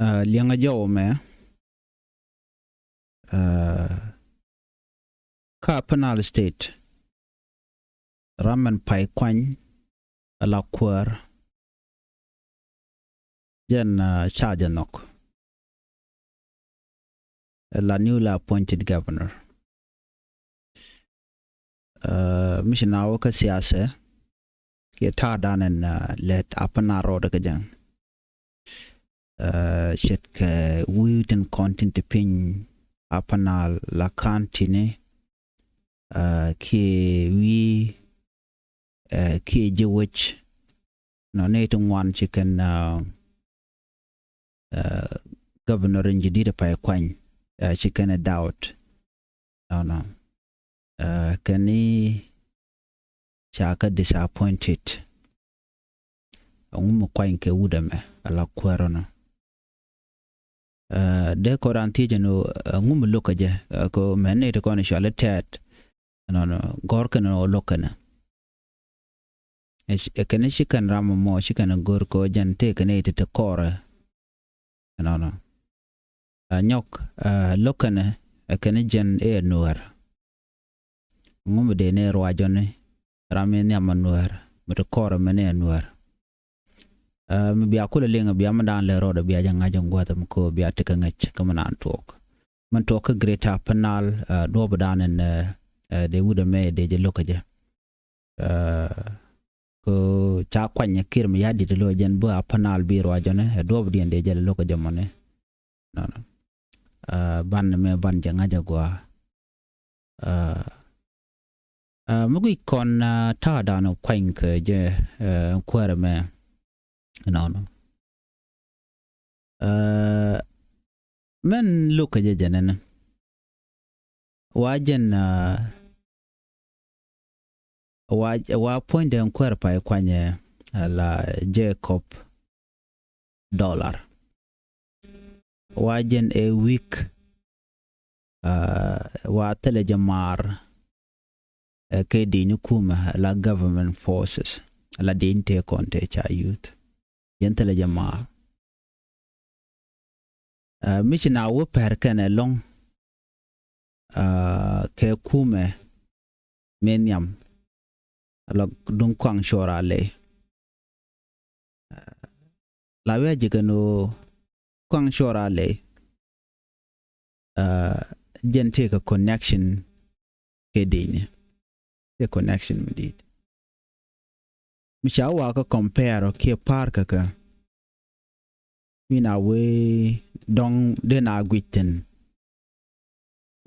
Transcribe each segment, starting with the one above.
lianga jaw me ka Upper Nile State ramen pai kwany ala kuer jen charge nok la newly appointed governor missionawo ka siyasa ke ta danen let Upper Nile road ka jan shet ke witen content pin Upper Nile la kantine ke wi ke jewich no netung wan chicken governor injidida pa kwany chicken a doubt no kani chaka disappointed ngum kwany ke wudame ala kwerona de koranti jeno ngum lokaje ko menne to kono shale tet no gorkan no lokana kene chicken ramo mo chicken gor ko jante kene te kore no nyok lokana kene jen Nuer ngum de ne rwajone ramen nyama Nuer mete kore mene Nuer mi biya kula lenga biya madan le roda biya janga jangwata ko biya tika ngach kamana antok man tok greater Upper Nile do badanen de wuda me de je lokaje ko cha kwanya kirmi yadi de lo jen bo Upper Nile bi rwajone do bdien de je lokaje mone no ban me ban janga jagwa mugui kon ta dano kwany ke je kwere me no men look at janen wajen wa point en kwerpa kwanye la Jacob dollar wajen a week wa telejamar ke dinu kuma la government forces la dinte konte cha youth yentele jamaa michina wo perkene long ke kume menyam la dun kwang shorale la weje keno kwang shorale gente ka connection ke dini the connection medit michawa ka compare ke parka ka mina we dong dena gwitten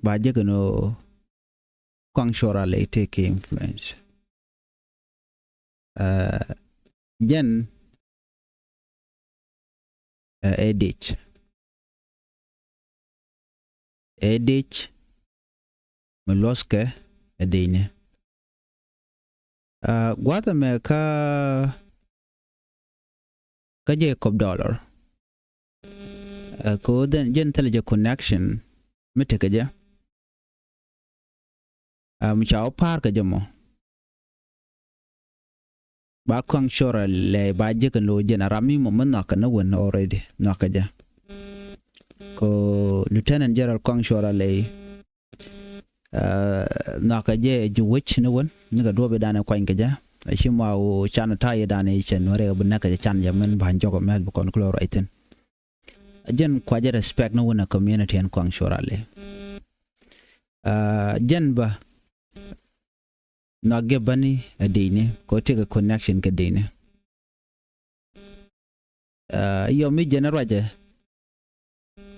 ba jegno kwang shora le take influence jen edich meloske edine gwata me ka Jacob dollar ko den gentle connection mitekaja chao par ka jamo ba kwang shora le ba jekan lo generami mo man na won already nakaja ko lieutenant general kwang shora le nakaje juwich ne won nga dobe dana kwang kaja shima o chana taye dana chen wore bunna ka chan jamen ban jogo mel bu kon kloro iten jen kwaje respect no wona community en kwang shorale jen ba na gebani adine ko tega connection ka dine yo mi generaje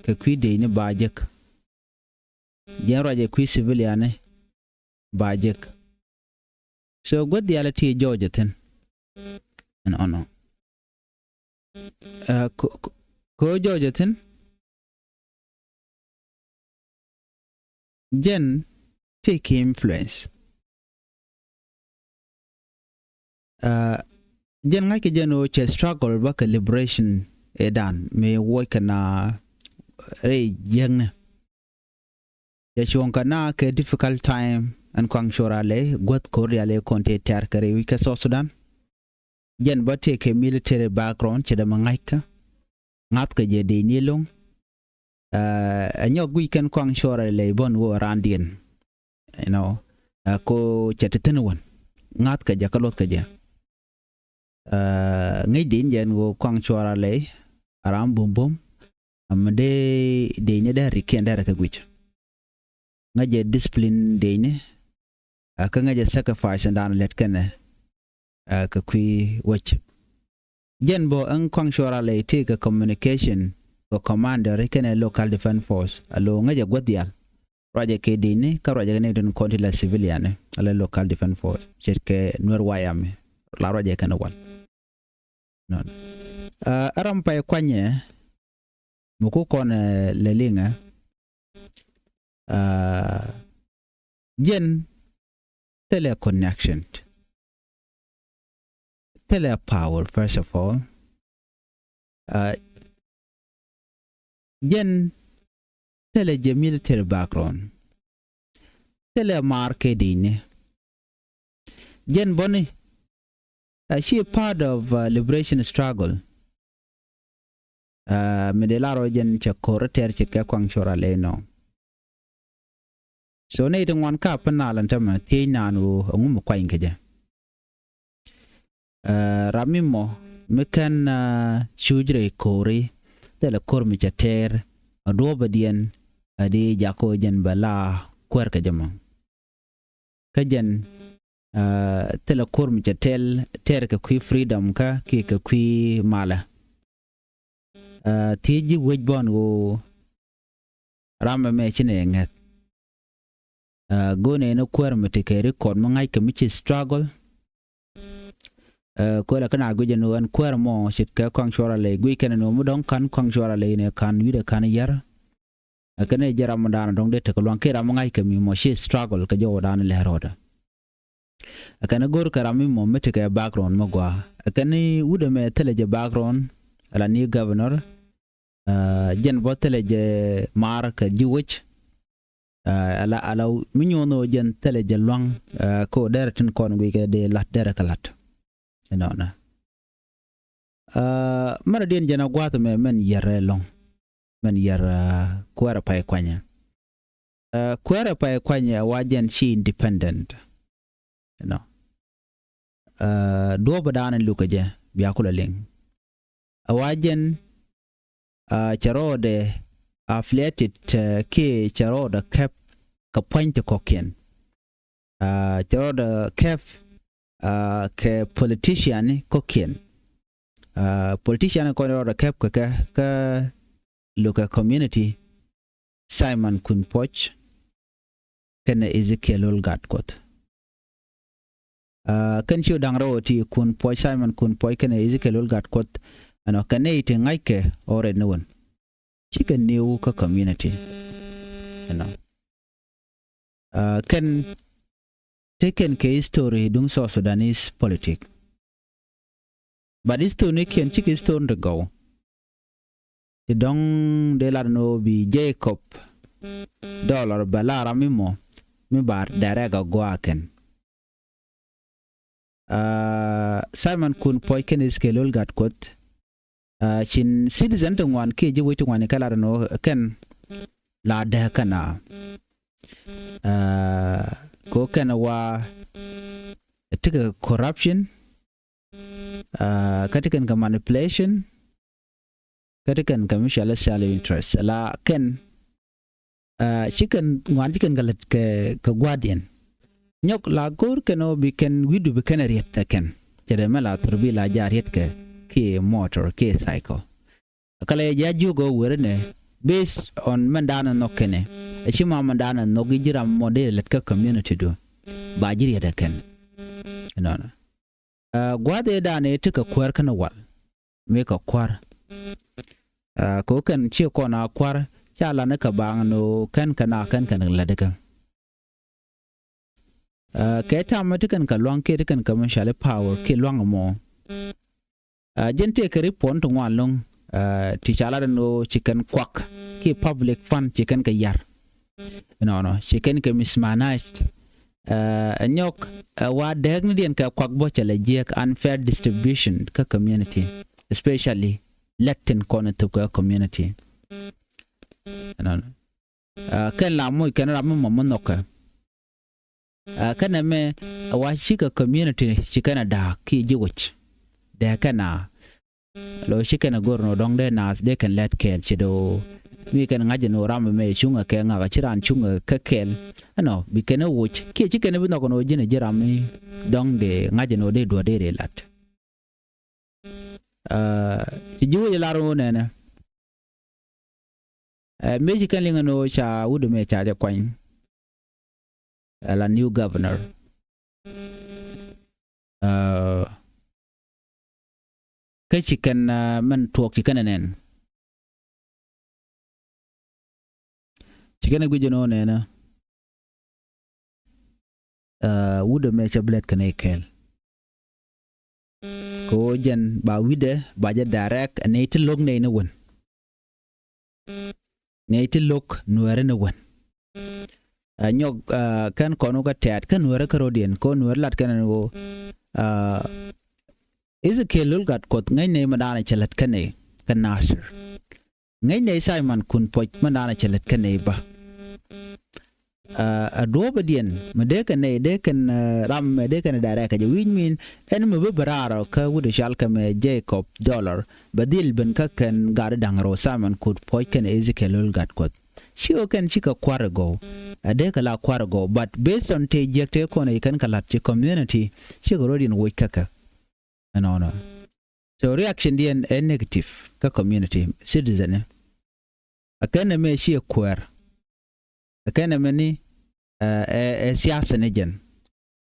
ka kwi dine bajek generaje kwi civiliane bajek so god the ality Georgia ten and ono ko Georgia ten jen take influence jen ngake jeno che struggle ba liberation edan me work na re jeng ya chonka na ke difficult time and kwang shorale got koreale konte ter kare wika so Sudan jen ba take military background che da mangaika ngat ka je de ni long anyok weekend koang shore le bon wo randien ko chateten won ngat ka ja kalot ka ja ngai din jen wo koang shore le aram bum bum amde de ni da rikenda ka gwich ngaje discipline de ni ka ngaje sacrifice ndan let kana ka kwi watch jen bo an koang shore le take a communication ko commander kene local defense force alo ngaje gwadial raja ke dini ka raja ne don konti la civilian ala local defense force ke Nuer wayam la raja kana wan non aram pay kwanye muko kon lelinga jen tele connection tele power first of all jen tele je military background tele marke dine jen boni she a part of liberation struggle medelaro jen cha koroter che kwang chora le no so ne ding wan ka panalan tama te nanu ngum kwain keja ramimo mekan shujre kori tele kormi chater adobadien adi jako jen bala kwer ka jama kajen tele kormi chatel ter ka kwi freedom ka ki ka kwi mala tiji wejbon go rama me chine ngat gone no kwer mete record mo ngai ka michi struggle ko la kana guje no an kwer mo shit ka kwang shora le gui kana no mudon kan kwang shora le ne kan wida kan yar akane jara mo dana dong de te ko lon kera mo ngai ka mi mo shi struggle ka jo dana le roda akane gor karami mo mete ka background mo gwa akane wuda me teleje background ala ni governor jen boteleje mar ka jiwich ala minyono jen teleje long ko deratin kon gui ka de lat dera kalat na mara den jana gwata me men yere long men yere kwara pay kwanya kwara pay kwanya wajen she independent do badana lukaje biya kula ling wajen charode affiliated ke charode cap ka point kokien charode cap ke politician kokien politician ko ro cap ka local community Simon Kunpoch kana Ezekiel Olgatkot kan shu dangro ti Kunpoch Simon Kunpoch kana Ezekiel Olgatkot ano kana ite ngaike ore newon chicken new ka community kan taken ke history dung so Sudanese politic but this to ne ken chik stone to go the dong de la no bi Jacob dollar balara mimo mi bar darega goaken Simon kun poiken is kelol gat kot chin citizen to one ke je wetu one kala no ken la de kana ko kana wa tika corruption katikan ka manipulation katikan ka mutual self interest la ken chicken wan chicken galat ka guardian nyok la gor keno bi ken widu bi ken riet ken jere mala turbi la jariet ke motor ke cycle kala ya jugo werene based on mandana nokene chima mandana no gijira model let ka community do ba jiri da ken no gwade da ne tuka kwar kana wal me ka kwar ko kan ci ko na kwar chala na ka bang no kan kana la daga ke ta matukan ka long ke kan ka shale power ke long mo gente ka report to walong ti chala no chicken kwak ke public fund chicken ka yar no chicken ka mismanaged nyok wa degni den ka kwak bo chala jek unfair distribution ka community especially Latin kono to community no kan la mo kan ra mo monoka kana me wa shika community shikana da ki jiwich da kana lo shikana gorno dong de nas de kan let kel chido mi kan ngaje no ram me chunga ke nga chiran chunga ka kel no bi kana wuch ki chikana bi no kono jine jirami dong de ngaje no de do de lat ci jiwo laro nene meji kan linga no cha wudu me cha kwany la new governor cái chicken man thuộc chicken nen chicken gu jono nene wudu me cha bled kan ekel ko jen ba wide ba ja direct ne ti log ne won ne ti log nuere ne won nyog kan kono ka tat kan nuere ka rodien ko nuere lat kan go is a kelul gat kot ngai ne madana chalat kan ne kan nasir ngai ne Simon kun poj madana chalat kan ne ba a dobadien medeka ne dekan ram medeka direct ka win min en me barara ka wude shalka me Jacob dollar badil ben ka kan gar dangro Simon could point kan Ezekiel gat kot shio kan chika kwargo adeka la kwargo but based on te jekte ko ne kan kalat chi community shiko rodin wo kaka no so reaction dien a negative ka community citizen akana me shi kwar akana me ni siyasa ne jen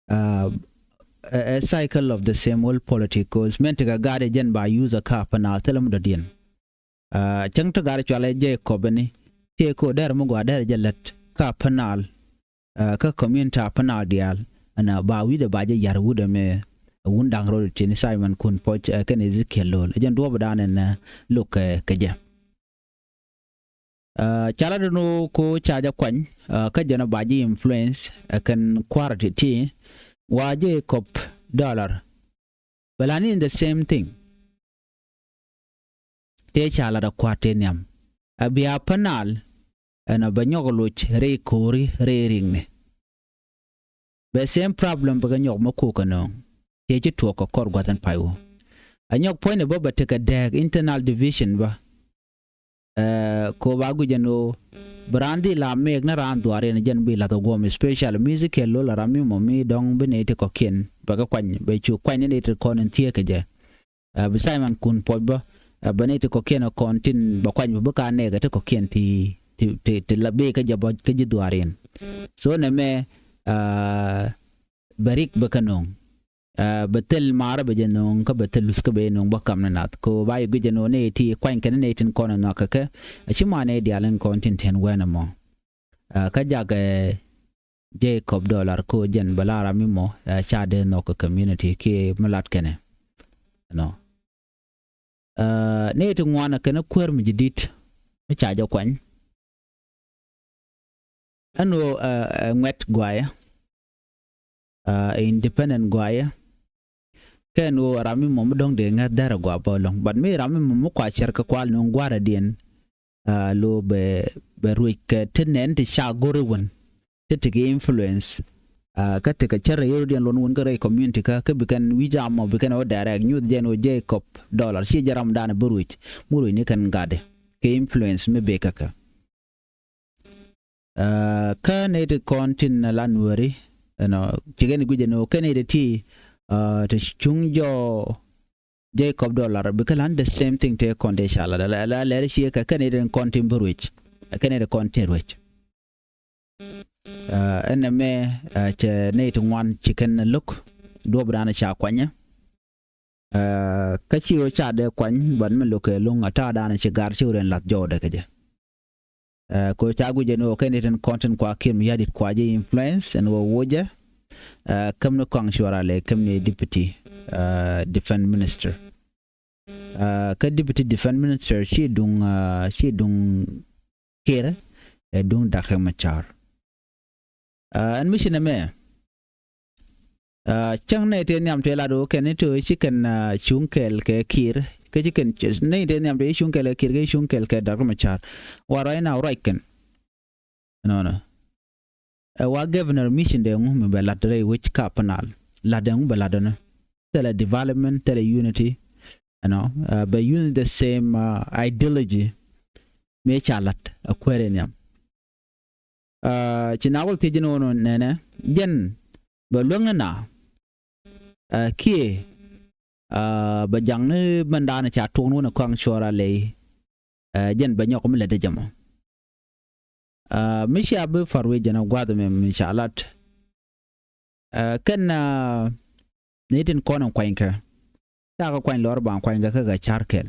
a cycle of the same old politicals meant to gade jen ba user ka panal telam do dien chang to gare chwale je ko bani te ko der mo gwa der jalat ka panal ka community panal dial ana ba wi de ba je yar wude me wundang ro tin Simon kun poch kan Ezekiel lol jen do badane na look ka je chala no ko chaja kwany ka jana baji influence kan quality wa Jacob dollar balani in the same thing te chala da kwate nyam abia panal ana banyogoloch re kori re ringne the same problem baga nyog mako kano te ci to ko kor gwatan payo anyog point baba te ka dag internal division ba ko bagu jano brandi la meg na ran duare na jan bi la to gom special music lo la rami momi dong benete ko ken baga kwany be chu kwany ne te kon tie ke je bi Simon kun podba benete ko ken kontin ba kwany bu ka ne ga te ko ken ti la be ka jabo ka ji duare so ne me barik bakanong betel mara be jenong ka betel luska be nong bakam na nat ko ba yu jeno ne ti kwan kan ne tin kono na ka shi ma ne dialen kontin ten wena mo ka jaga Jacob dollar ko jen balara mimo cha de no ka community ke malat kene no ne to ngwana kana kwer mi jidit mi cha ja kwan ano ngwet gwaya independent gwaya ken wo rami mom dong de nga dara gwa bolong but me rami mom kwa cher ka kwal no gwara dien lo be ruik tenen ti sha gore won te influence ka te ka cher yo dien lon won gare community ka bikan wija mo bikan o dara nyu jeno Jacob dollar shi jaram dana buruich muru ni kan gade ke influence me be kaka ka ne de kontin la Nueri no chigen gujeno kenede ti to chungjo Jacob dollar because the same thing te konde shala la shi ka kenede kontin burwich kenede kontin rich eneme che ne to one chicken look do brana cha kwanya ka chiwo cha de kwany ban me loke lung ata dana chigar chiren lat jode keje ko cha gujeno kenede kontin kwa kim yadit kwa je influence and wo woja kam no koang shwara le kam ne deputy defense minister ka deputy defense minister shi dung kere dung Dr. Machar an mission me chang ne te nyam te la do ken to chicken chunkel ke kir ke chicken ne te nyam te chunkel kir ke chunkel ke dar ma char warai na right ken no wa governor mission de ngu me bela tre which capanal la de ngu bela dona tele development tele unity but using the same ideology me chalat akwere nyam chinawol te jino no nene jen ba lunga na kie ba jang ne bandana cha tunu na kwang chora le jen ba nyok mele de jamo misha be farwe jana gwada me mishalat ken netin konan kwainka ta ka kwain lor ban kwainga ka ga charkel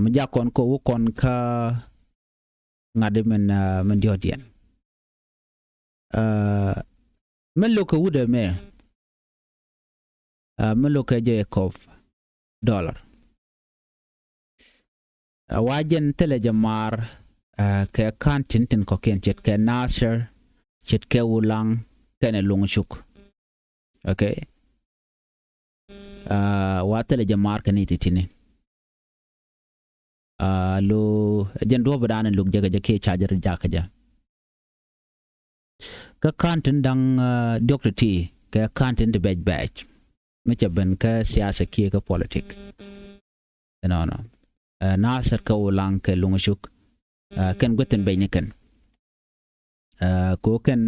mi jakon ko kon ka ngade men diodien men lo ko wude me men lo ka je ko dollar wajen tele jamar ke kan tintin ko ken chet ke nasser chet ke ulang kene lungshuk okay wa tele jamar kan ititini lo jen do badana lug jaga jake charger jakaja ka kantin dang doctor t ka kantin de bej mecha ben ka siyasa ki ka politik no nasser ka ulang ke lungshuk ken goten be neken ko ken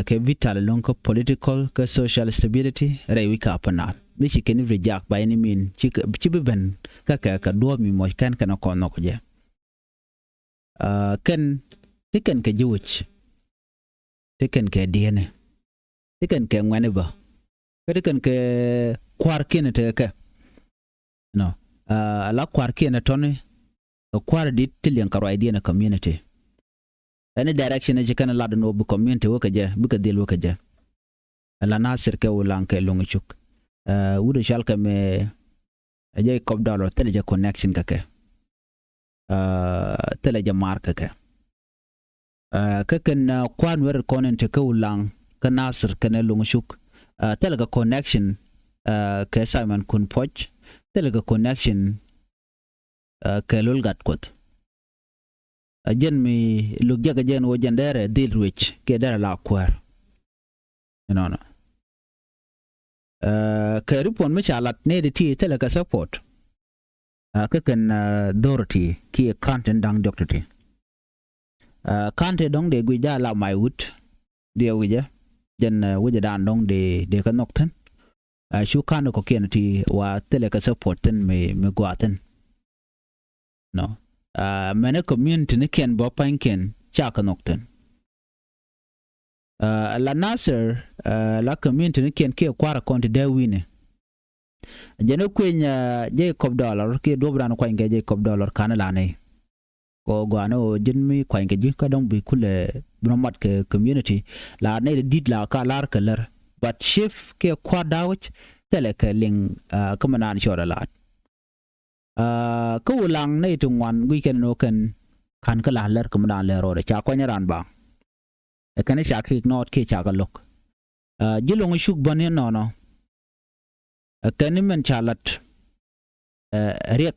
ke vital long ko political ka social stability rewi ka panal mishi ken reject by any mean chi ben ka do mi mo kan kana ko no je ken tiken ke juch tiken ke dna tiken ke ngwane ba tiken ke kwar ken te ka no ala kwar ken tone kwar dit tilien karo idea na community any direction je kana lad no bu community woka je bu ka dil woka je ala nasir ke ulan ke lunguchuk wudu shalka me je kob dollar tele je connection kake tele je mark kake kaken kwan wer konen te ke ulan ka nasir kana lunguchuk tele ga connection ke Simon kun poch tele ga connection ke lulgat kot jen mi lugjaga jen wo jendere deal rich ke dara la kwar no ke ripon mi chalat ne de ti tele ka support ka ken dorti ki content dang doctor ti kante dong de guja la my wood de wija jen wija dan dong de ka nokten shu kan ko ken ti wa tele ka support ten me gwaten no mane community ne ken bo panken chaka nokten la nasser la community ne ken ke kwara konti de wine jeno kwenya jacob dollar ke dobran kwa nge jacob dollar kana la ne ko gwano jinmi kwa nge ji ka dong bi kule bromat ke community la ne dit la ka lar kalar but shift ke kwa dawch tele ke ling kamanan shora lat ko ulang nei tungwan weekend no kan ka lar kamanan le ro cha ko nyaran ba e kan cha ki not ke cha ga lok jilong shuk bane no kan men chalat riek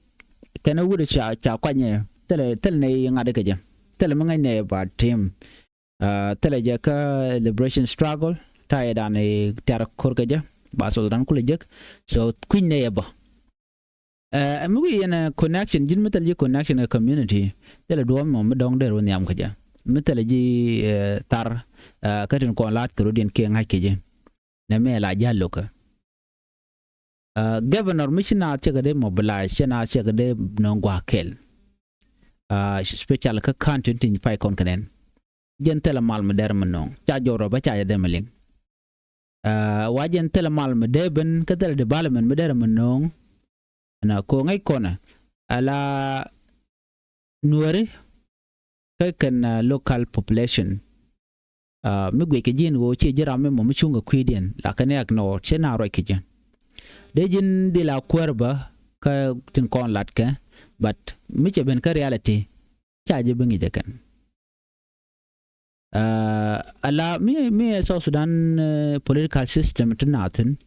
kan wude cha kwa nye tel ne ngade ke je tel ma ngai ne ba team tel je ka liberation struggle ta da ne tar kor ke je ba so dan kule je so queen ne ba amu yana connection jin metal ji connection a community tel do mo dong de ro nyam ke je metal ji tar ka tin ko lat tro den ke ngai ke je ne me la jallo ka governor mishina chegade mobilize chena chegade nongwa kel special ka content in pai kon kanen jentela mal meder menong cha joro ba cha de melin wa jentela mal medeben ka del development meder menong na ko ngai kona ala nuere ka kan local population mi gwe ke jin wo che jira me mo chunga kwidien la kane ak no chena ro ke jen dejin de la kwerba ka tin kon lat ka but mi che ben ka reality chaje bengi jekan ala mi South Sudan political system tinatin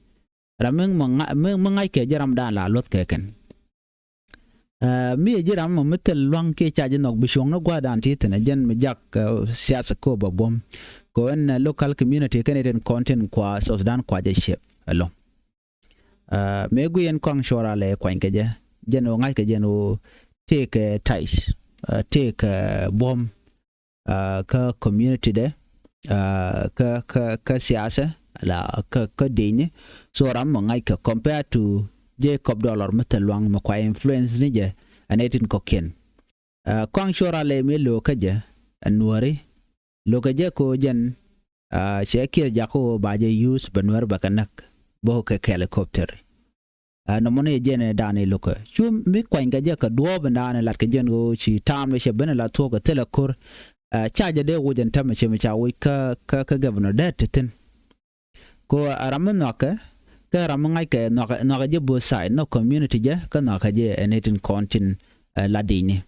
rameng mangai ke jaram dan la lot ke ken mi jaram metel long ke chaje nok bishong no gwa dan titin jen mi jak siasa ko babom ko en local community keneten content kwa South Sudan kwa je shep alo me guyen kwang shora le kwa ngeje jeno ngai ke jeno take ties take bomb ka community de ka siasa la ka deni so ram ngai ka compare to Jacob dollar metelwang ma kwa influence ni je anetin koken kwang shora le me lo ka je Nuer lo ka je ko jen shekir jako ba je use Nuer bakanak bo ka helicopter no mone jene dane loka chum mi kwa ngaje ka duo bana lat ka jen go chi tam le shebena la to ka telekor charge de wojen tam che mi chawi ka governor de tin ko aramen noka ka ramangai ka noka je bo side no community je ka noka je enetin contin ladini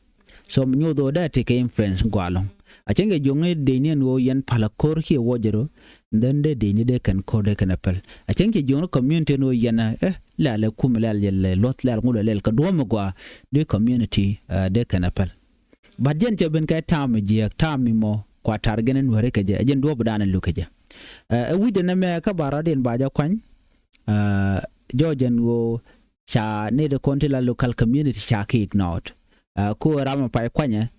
so nyu do da take influence gwalong achenge jonge deni no yen palakor hi wojero then de deni de kan kode kan apel achenge jonge community no yen la kumla le lot la ngula le ka do gwa de community de kan apel badjen je ben ka tam je tam mo kwa targenen wore ka je ajen do badana lukaje wide na me ka baraden baja kwan jojen wo cha ne de kontila local community cha ki ignored ko rama pa kwanya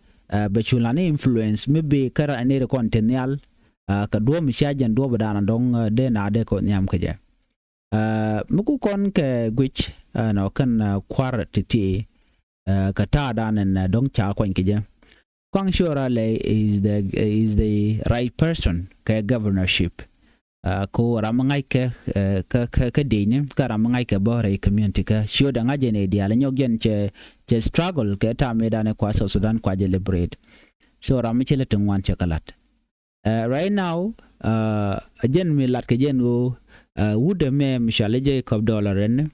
bechulane influence maybe kara ne de kontenial ka do mi shajan do badana dong de na de ko nyam ka je muku kon ke gwich no kan kwar titi ka ta danen dong cha kwan ke je kwang shora le is the right person ka governorship ko ramangai ka deni ka ramangai ka bore community ka shoda ngaje ne dia la nyogyen che struggle ka ta medane kwa South Sudan kwa je liberate so ramichele tungwan chakalat right now ajen mi lat ka jen go would me mishale je Jacob dollar en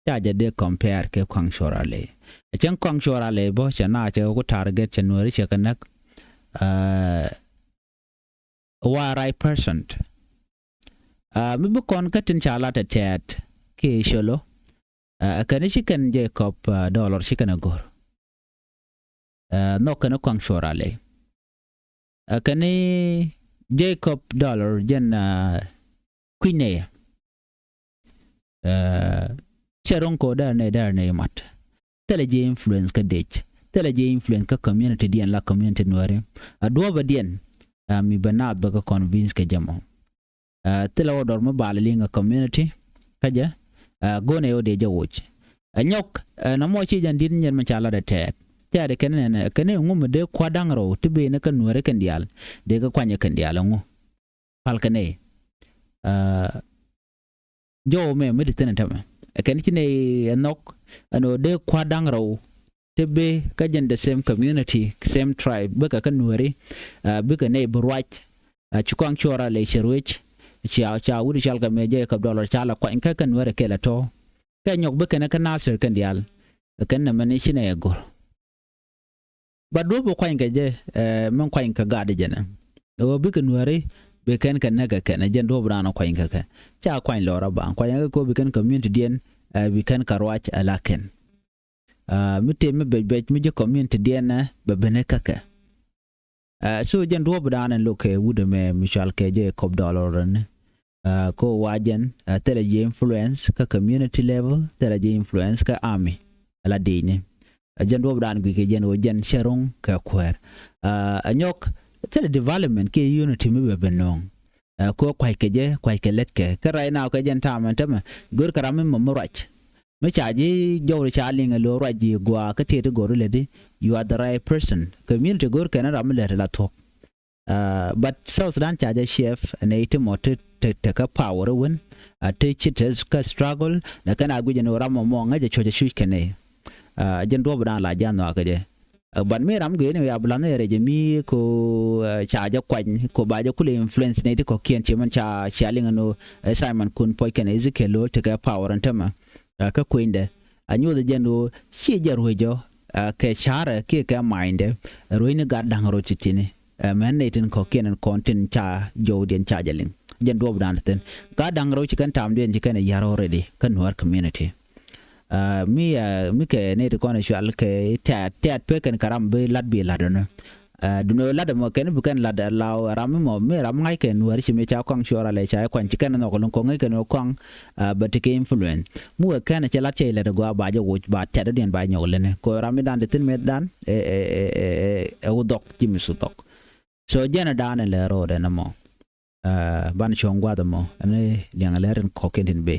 ta je de compare ke kwang shora le chen kwang shora le bo chana che ko target che Nuer che kanak wa right person mi bu kon katin chala ta tet ke sholo kan chicken Jacob dollar chicken gor no kan kwang shora le kan Jacob dollar jen queen charon ko dar ne mat tele je influence ka dech tele je influence ka community dien la community Nuer adwo ba dien mi banat ba ka convince ka jamo tele odor ma balalinga community kaja gone yo de jawoch anyok na mo chi jan din nyen ma chala da tet tare kene ngum de kwadangro tibe na kan Nuer kan dial de ka kwanya kan dial ngu pal kane jo me meditene tama kan chine nok ano de kwadangro tibe ka jan the same community same tribe baka kan Nuer baka ne burwach chukwang chora le sherwech cha wuri chal ka meje ka dollar chala kwa inka kan Nuer kela to ka nyok baka na kan nasir kan dial kan na mane chine gor badu bo kwa inka je men kwa inka gade jena o baka Nuer be kan naga kan jen do brana kwa inka ka cha kwa in lora ba kwa inka ko bikan community dien bikan karwach alaken mite me be mi je community dien na be beneka ka so jen do brana loke wude me mishal ke je Jacob dollar ne ko wajen tele je influence ka community level tele je influence ka army ala dine jen do brana ke jen o jen sherong ka kwer anyok tele development ke unity me be benong ko kwai ke let ke right now ka jen tama gor karame mamrach me chaji jowri chalinga lo raji gwa ka tete gor ledi you are the right person community gor kana ramle la to but South Sudan chaja chef and ite mote te ka power won te chites ka struggle na kana guje no ramo mo ngaje choje shu kene jen do bana la jano akaje ban me ram ge ne ya blane reje mi ko chaja kwan ko baje kule influence ne te ko kien cheman cha chalinga no Simon kun poi kene izikelo te ka power antama ka kwende anyo de jeno chi jarwejo ke chara ke ka mind roine gadang ro chitini men ne tin ko ken content cha jo den cha jaling jen do dan ten ka dang ro chikan tam den chikan yar already kan Nuer community mi ke ne ko na shal ke tat pe kan karam be lad bi ladana duno lad mo ken bukan lad law ram mo me ram ngai ken Nuer chi me cha kwang shora le cha kwan chikan no ko ngai ken kwang but ke influence mu kan cha lat che le go ba jo ba ta den ba nyol ne ko ram dan de tin me dan udok chi mi su tok so jana dan le ro de na mo ban chong gwa da mo ane liang leren ko ken tin be